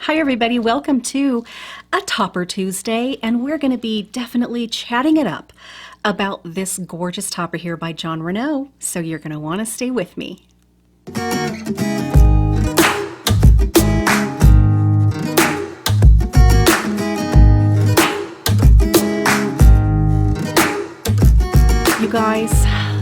Hi everybody, welcome to a Topper Tuesday, and we're going to be definitely chatting it up about this gorgeous topper here by Jon Renau, so you're going to want to stay with me. You guys,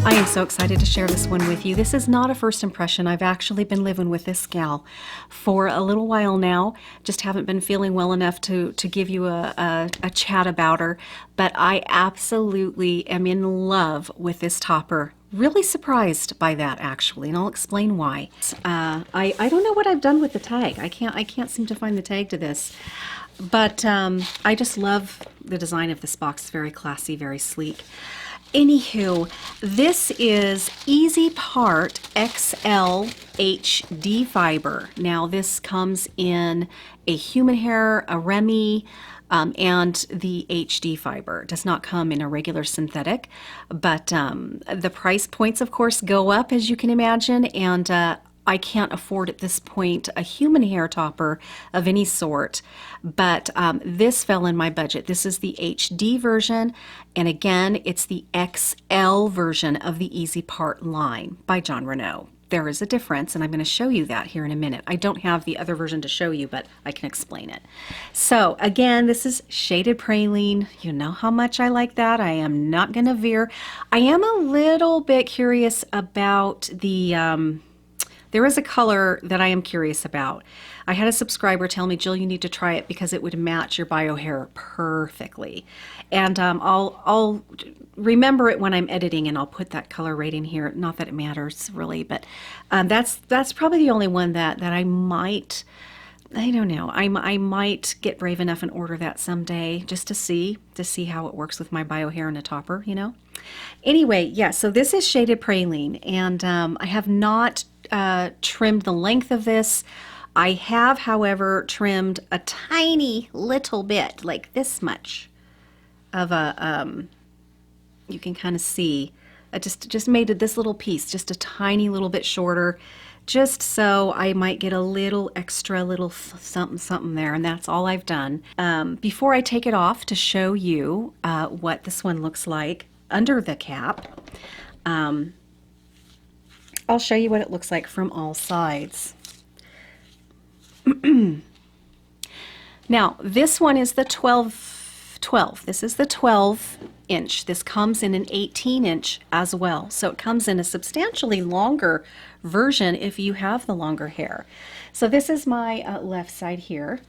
I am so excited to share this one with you. This is not a first impression. I've actually been living with this gal for a little while now. Just haven't been feeling well enough to give you a chat about her. But I absolutely am in love with this topper. Really surprised by that, actually, and I'll explain why. I don't know what I've done with the tag. I can't seem to find the tag to this. But I just love the design of this box. Very classy, very sleek. Anywho, this is EasiPart XL HD fiber. Now this comes in a human hair, a Remy, and the HD fiber. It does not come in a regular synthetic, but the price points, of course, go up, as you can imagine, and I can't afford at this point a human hair topper of any sort, but this fell in my budget. This is the HD version, and again, it's the XL version of the EasiPart line by Jon Renau. There is a difference, and I'm going to show you that here in a minute. I don't have the other version to show you, but I can explain it. So again, this is shaded praline. You know how much I like that. I am not going to veer. I am a little bit curious about the... There is a color that I am curious about. I had a subscriber tell me, Jill, you need to try it because it would match your bio hair perfectly. And I'll remember it when I'm editing, and I'll put that color right in here. Not that it matters really, but that's probably the only one that I might, I don't know, I might get brave enough and order that someday just to see how it works with my bio hair in a topper, you know. Anyway, yeah, so this is shaded praline, and I have not trimmed the length of this. I have, however, trimmed a tiny little bit, like this much of a, you can kind of see, I just made it this little piece, just a tiny little bit shorter, just so I might get a little extra little something there, and that's all I've done. Before I take it off to show you what this one looks like under the cap, I'll show you what it looks like from all sides. Now, this one is the 12. This is the 12 inch. This comes in an 18 inch as well. So it comes in a substantially longer version if you have the longer hair. So this is my left side here.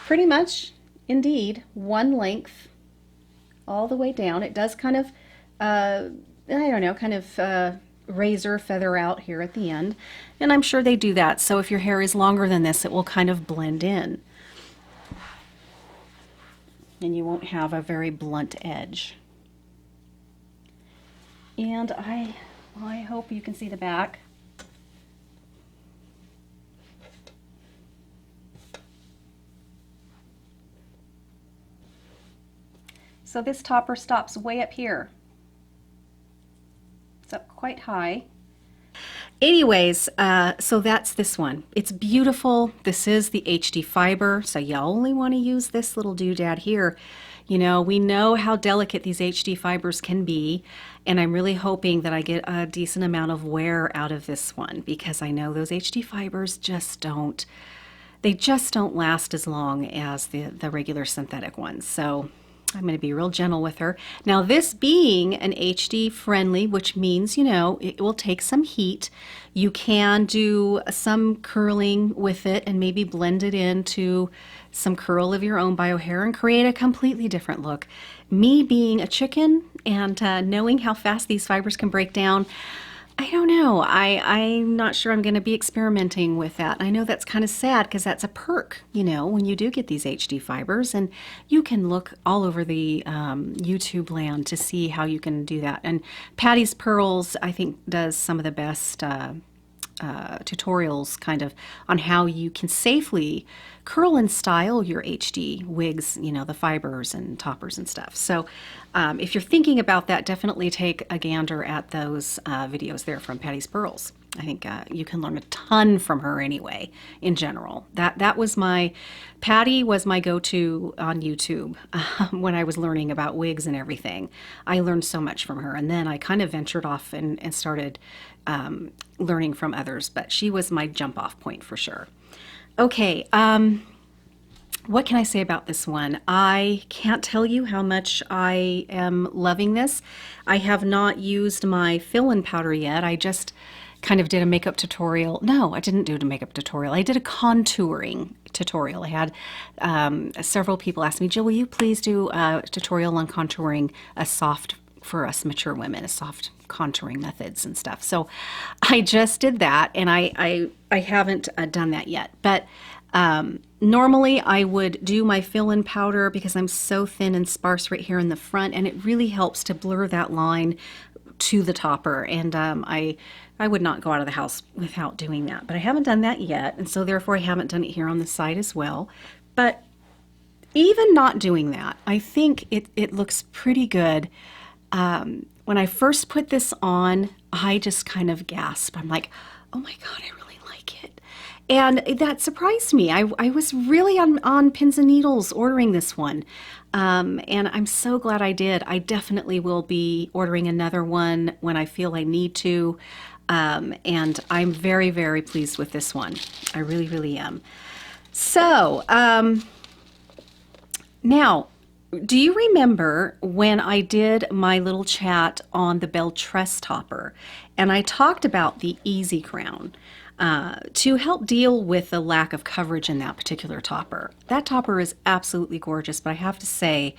Pretty much, indeed, one length all the way down. It does kind of I don't know, kind of razor feather out here at the end. And I'm sure they do that. So if your hair is longer than this, it will kind of blend in. And you won't have a very blunt edge. And I hope you can see the back. So this topper stops way up here. Up quite high. Anyways, so that's this one. It's beautiful. This is the HD fiber, so you only want to use this little doodad here. You know, we know how delicate these HD fibers can be, and I'm really hoping that I get a decent amount of wear out of this one, because I know those HD fibers just don't last as long as the regular synthetic ones. So I'm going to be real gentle with her. Now, this being an HD friendly, which means, you know, it will take some heat. You can do some curling with it and maybe blend it into some curl of your own bio hair and create a completely different look. Me being a chicken and knowing how fast these fibers can break down, I don't know. I'm not sure I'm going to be experimenting with that. I know that's kind of sad because that's a perk, you know, when you do get these HD fibers, and you can look all over the YouTube land to see how you can do that. And Patty's Pearls, I think, does some of the best tutorials kind of on how you can safely curl and style your HD wigs, you know, the fibers and toppers and stuff. So if you're thinking about that, definitely take a gander at those videos there from Patty's Pearls. I think you can learn a ton from her anyway, in general. That was Patty was my go-to on YouTube when I was learning about wigs and everything. I learned so much from her, and then I kind of ventured off and started learning from others, but she was my jump-off point for sure. Okay, what can I say about this one? I can't tell you how much I am loving this. I have not used my fill-in powder yet. I just kind of did a makeup tutorial. No, I didn't do a makeup tutorial. I did a contouring tutorial. I had several people ask me, Jill, will you please do a tutorial on contouring a soft, for us mature women, a soft contouring methods and stuff. So I just did that, and I haven't done that yet. But normally I would do my fill-in powder because I'm so thin and sparse right here in the front, and it really helps to blur that line to the topper. And I would not go out of the house without doing that, but I haven't done that yet, and so therefore I haven't done it here on the side as well. But even not doing that, I think it looks pretty good. When I first put this on, I just kind of gasped. I'm like, oh my God, I really like it. And that surprised me. I was really on pins and needles ordering this one. And I'm so glad I did. I definitely will be ordering another one when I feel I need to. And I'm very, very pleased with this one. I really, really am. So, now, do you remember when I did my little chat on the bell tress topper, and I talked about the Easy Crown to help deal with the lack of coverage in that particular topper? That topper is absolutely gorgeous, but I have to say,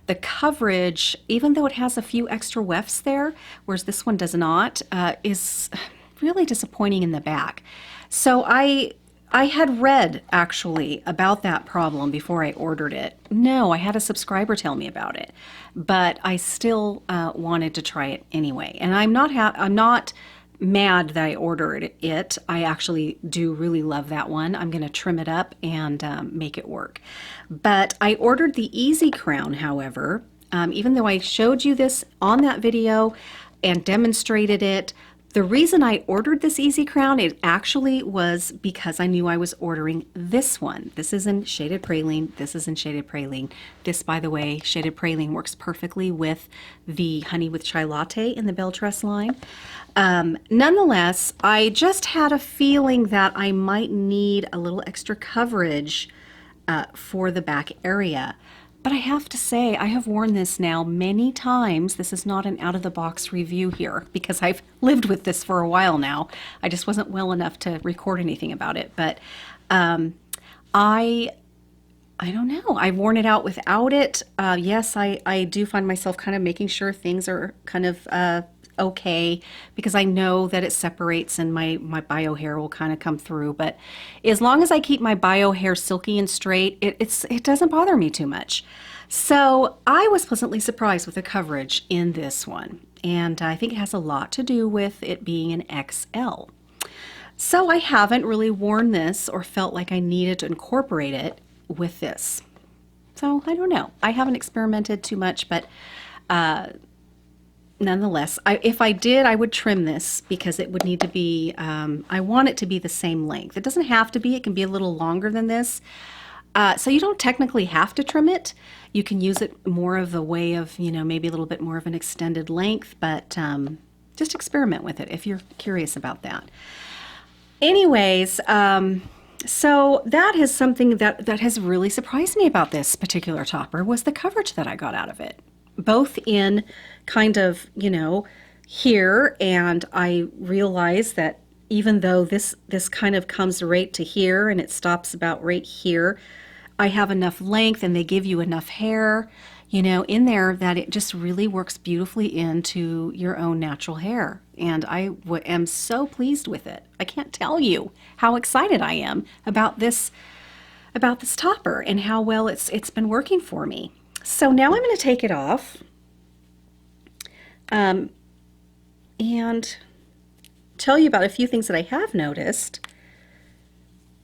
the coverage, even though it has a few extra wefts there, whereas this one does not, is really disappointing in the back. So I had read actually about that problem before I ordered it. No, I had a subscriber tell me about it, but I still wanted to try it anyway. And I'm not mad that I ordered it. I actually do really love that one. I'm going to trim it up and make it work. But I ordered the Easy Crown, however, even though I showed you this on that video and demonstrated it. The reason I ordered this Easy Crown, it actually was because I knew I was ordering this one. This is in shaded praline. This is in shaded praline. This, by the way, shaded praline works perfectly with the Honey with Chai Latte in the Belle Tress line. Nonetheless, I just had a feeling that I might need a little extra coverage for the back area. But I have to say, I have worn this now many times. This is not an out-of-the-box review here because I've lived with this for a while now. I just wasn't well enough to record anything about it. But I don't know. I've worn it out without it. Yes, I do find myself kind of making sure things are kind of okay, because I know that it separates and my bio hair will kind of come through. But as long as I keep my bio hair silky and straight, it doesn't bother me too much. So I was pleasantly surprised with the coverage in this one, and I think it has a lot to do with it being an XL. So I haven't really worn this or felt like I needed to incorporate it with this. So I don't know. I haven't experimented too much, but nonetheless, if I did, I would trim this because it would need to be, I want it to be the same length. It doesn't have to be, it can be a little longer than this. So you don't technically have to trim it. You can use it more of a way of, maybe a little bit more of an extended length, but just experiment with it if you're curious about that. Anyways, so that is something that has really surprised me about this particular topper, was the coverage that I got out of it. Both in kind of, here, and I realize that even though this kind of comes right to here and it stops about right here, I have enough length and they give you enough hair, in there that it just really works beautifully into your own natural hair. And I am so pleased with it. I can't tell you how excited I am about this topper and how well it's been working for me. So now I'm going to take it off and tell you about a few things that I have noticed,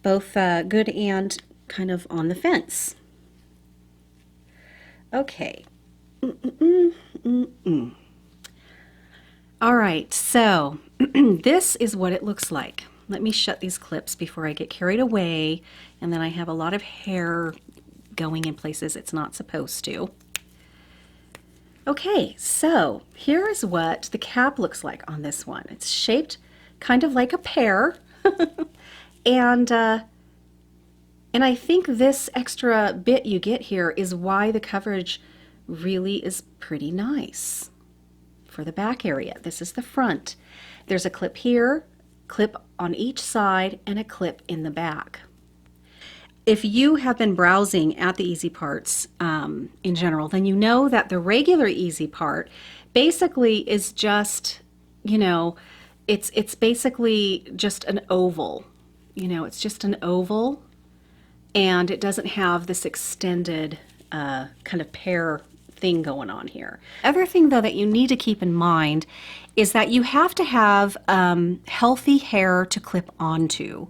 both good and kind of on the fence. Okay. All right, so this is what it looks like. Let me shut these clips before I get carried away, and then I have a lot of hair going in places it's not supposed to. Okay, so here is what the cap looks like on this one. It's shaped kind of like a pear, and I think this extra bit you get here is why the coverage really is pretty nice for the back area. This is the front. There's a clip here, clip on each side, and a clip in the back. If you have been browsing at the EasiParts in general, then you know that the regular EasiPart basically is just, you know, it's basically just an oval. You know, it's just an oval, and it doesn't have this extended kind of pear thing going on here. Other thing though that you need to keep in mind is that you have to have healthy hair to clip onto.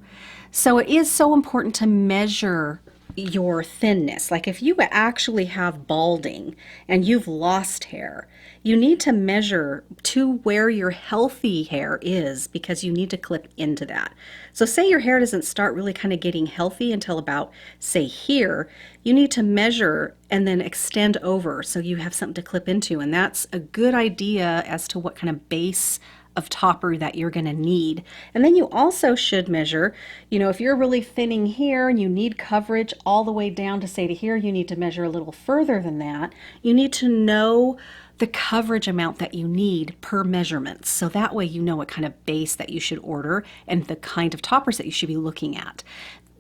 So it is so important to measure your thinness. Like if you actually have balding and you've lost hair, you need to measure to where your healthy hair is, because you need to clip into that. So say your hair doesn't start really kind of getting healthy until about, say, here, you need to measure and then extend over so you have something to clip into. And that's a good idea as to what kind of base of topper that you're going to need. And then you also should measure, you know, if you're really thinning here and you need coverage all the way down to, say, to here, you need to measure a little further than that. You need to know the coverage amount that you need per measurement. So that way you know what kind of base that you should order and the kind of toppers that you should be looking at.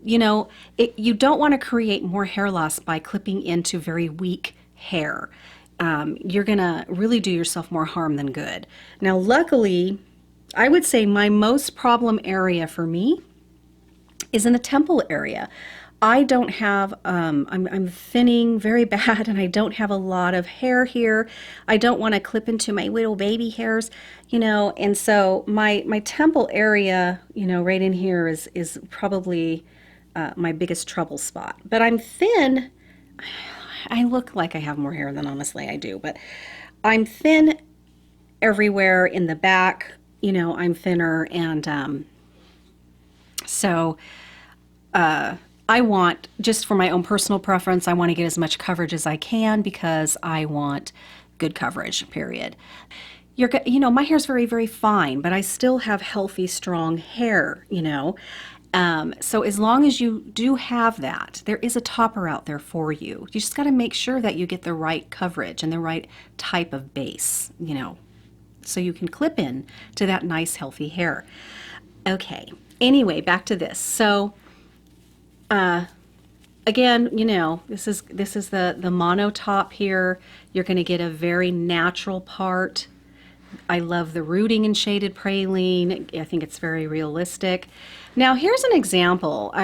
You know, you don't want to create more hair loss by clipping into very weak hair. You're gonna really do yourself more harm than good. Now, luckily, I would say my most problem area for me is in the temple area. I don't have, I'm thinning very bad, and I don't have a lot of hair here. I don't want to clip into my little baby hairs, you know, and so my temple area, you know, right in here is probably my biggest trouble spot. But I'm thin. I look like I have more hair than honestly I do, but I'm thin everywhere in the back, you know, I'm thinner, and so I want, just for my own personal preference, I want to get as much coverage as I can because I want good coverage, period. You know, my hair's very, very fine, but I still have healthy, strong hair, you know. So as long as you do have that, there is a topper out there for you. You just got to make sure that you get the right coverage and the right type of base, you know, so you can clip in to that nice healthy hair. Okay, anyway, back to this. So again, you know, this is the mono top here. You're going to get a very natural part. I love the rooting and shaded praline. I think it's very realistic. Now here's an example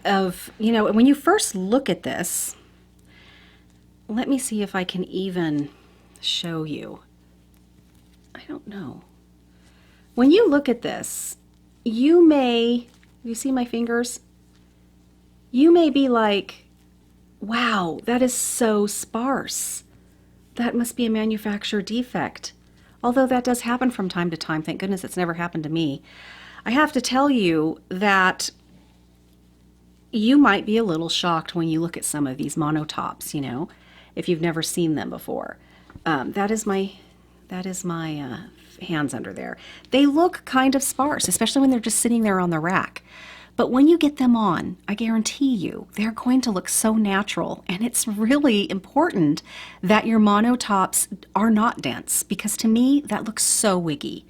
of, you know, when you first look at this, let me see if I can even show you. I don't know. When you look at this, you see my fingers? You may be like, wow, that is so sparse. That must be a manufacturer defect. Although that does happen from time to time. Thank goodness it's never happened to me. I have to tell you that you might be a little shocked when you look at some of these monotops, you know, if you've never seen them before. That is my hands under there. They look kind of sparse, especially when they're just sitting there on the rack. But when you get them on, I guarantee you, they're going to look so natural. And it's really important that your monotops are not dense, because to me, that looks so wiggy.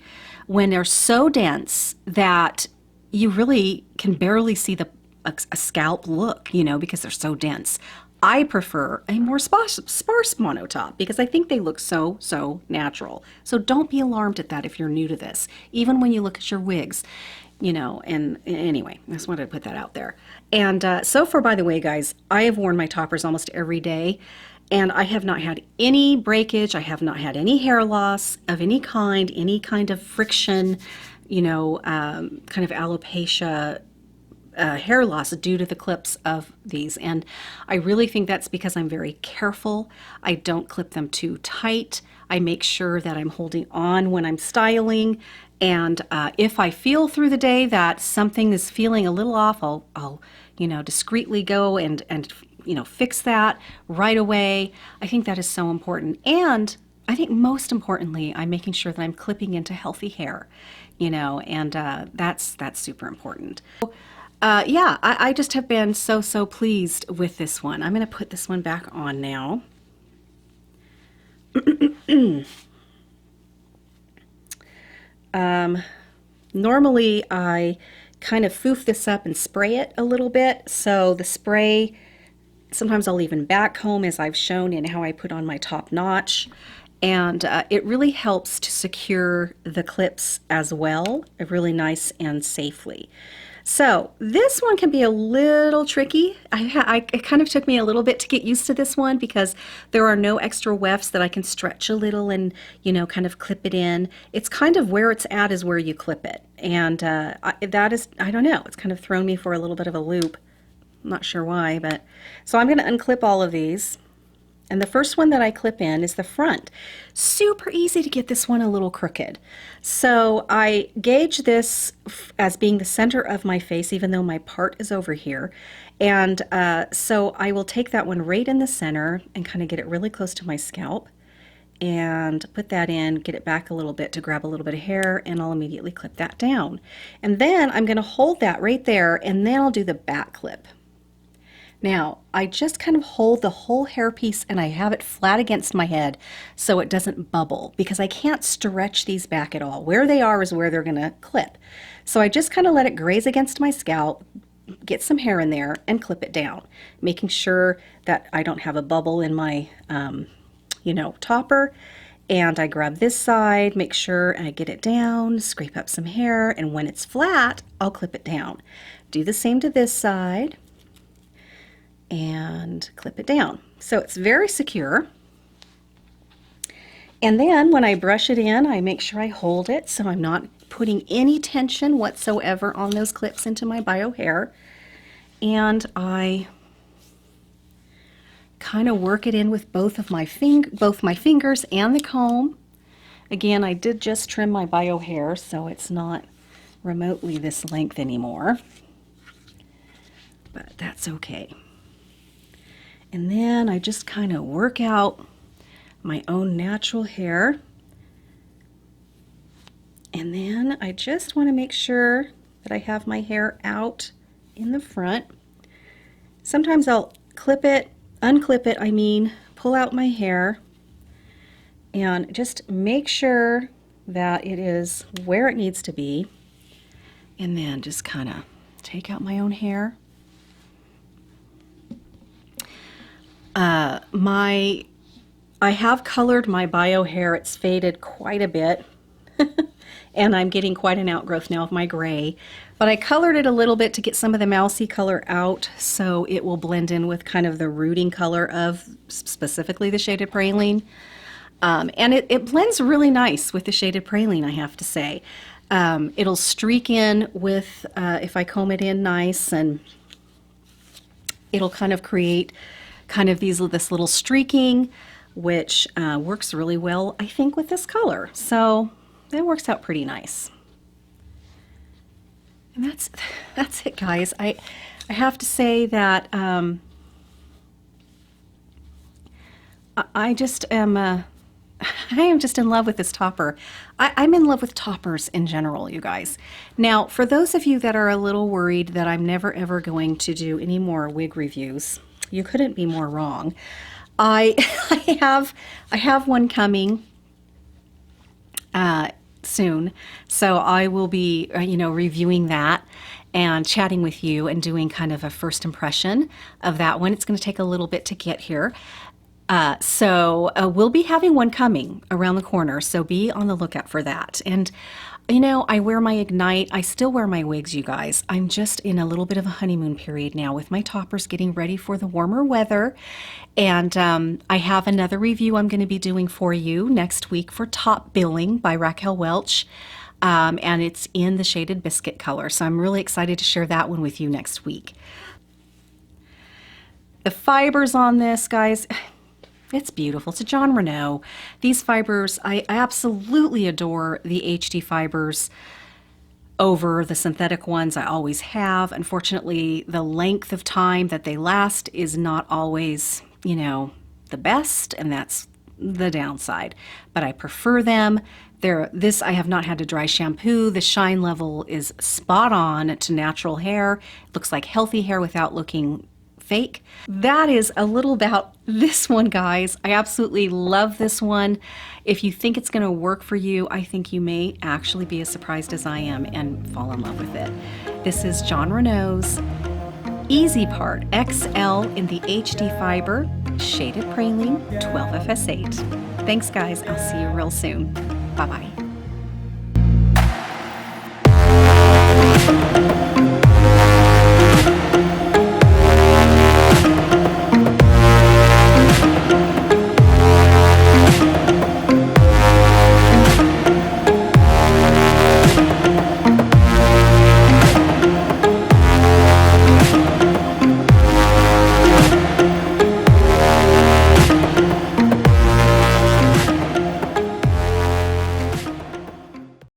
When they're so dense that you really can barely see a scalp look, you know, because they're so dense. I prefer a more sparse monotop because I think they look so natural. So don't be alarmed at that if you're new to this, even when you look at your wigs. You know, and anyway, I just wanted to put that out there. And so far, by the way, guys, I have worn my toppers almost every day, and I have not had any breakage. I have not had any hair loss of any kind of friction, you know, kind of alopecia hair loss due to the clips of these. And I really think that's because I'm very careful. I don't clip them too tight. I make sure that I'm holding on when I'm styling. And if I feel through the day that something is feeling a little off, I'll discreetly go and fix that right away. I think that is so important. And I think most importantly, I'm making sure that I'm clipping into healthy hair, and that's super important. Yeah, I just have been so pleased with this one. I'm going to put this one back on now. Normally I kind of foof this up and spray it a little bit. So the spray, sometimes I'll even back comb, as I've shown in how I put on my top notch. And it really helps to secure the clips as well, really nice and safely. So this one can be a little tricky. It kind of took me a little bit to get used to this one because there are no extra wefts that I can stretch a little and, kind of clip it in. It's kind of where it's at is where you clip it. And that is, I don't know, it's kind of thrown me for a little bit of a loop. I'm not sure why, but so I'm going to unclip all of these. And the first one that I clip in is the front. Super easy to get this one a little crooked. So I gauge this as being the center of my face, even though my part is over here. And so I will take that one right in the center and kind of get it really close to my scalp and put that in, get it back a little bit to grab a little bit of hair, and I'll immediately clip that down. And then I'm going to hold that right there, and then I'll do the back clip. Now, I just kind of hold the whole hairpiece and I have it flat against my head so it doesn't bubble, because I can't stretch these back at all. Where they are is where they're going to clip. So I just kind of let it graze against my scalp, get some hair in there, and clip it down, making sure that I don't have a bubble in my, topper. And I grab this side, make sure I get it down, scrape up some hair, and when it's flat, I'll clip it down. Do the same to this side and clip it down. So it's very secure. And then when I brush it in, I make sure I hold it so I'm not putting any tension whatsoever on those clips into my bio hair. And I kind of work it in with both my fingers and the comb. Again, I did just trim my bio hair, so it's not remotely this length anymore, but that's okay. And then I just kind of work out my own natural hair. And then I just want to make sure that I have my hair out in the front. Sometimes I'll clip it, unclip it, pull out my hair and just make sure that it is where it needs to be. And then just kind of take out my own hair. I have colored my bio hair. It's faded quite a bit and I'm getting quite an outgrowth now of my gray, but I colored it a little bit to get some of the mousy color out so it will blend in with kind of the rooting color of specifically the shaded praline. And it blends really nice with the shaded praline, I have to say. It'll streak in with, if I comb it in nice, and it'll kind of create kind of this little streaking, which works really well, I think, with this color. So that works out pretty nice. And that's it, guys. I have to say that I just am I am just in love with this topper. I'm in love with toppers in general, you guys. Now, for those of you that are a little worried that I'm never ever going to do any more wig reviews, you couldn't be more wrong. I have one coming soon, so I will be reviewing that and chatting with you and doing kind of a first impression of that one. It's going to take a little bit to get here. So we'll be having one coming around the corner, so be on the lookout for that. And I wear my Ignite. I still wear my wigs, you guys. I'm just in a little bit of a honeymoon period now with my toppers, getting ready for the warmer weather. And I have another review I'm going to be doing for you next week for Top Billing by Raquel Welch. And it's in the shaded biscuit color. So I'm really excited to share that one with you next week. The fibers on this, guys, It's beautiful. It's a Jon Renau. These fibers, I absolutely adore the HD fibers over the synthetic ones. I always have. Unfortunately, the length of time that they last is not always, you know, the best, and that's the downside. But I prefer them. This I have not had to dry shampoo. The shine level is spot on to natural hair. It looks like healthy hair without looking fake. That is a little about this one, guys. I absolutely love this one. If you think it's going to work for you, I think you may actually be as surprised as I am and fall in love with it. This is Jon Renau's EasiPart XL in the HD fiber, shaded praline 12FS8. Thanks, guys. I'll see you real soon. Bye-bye.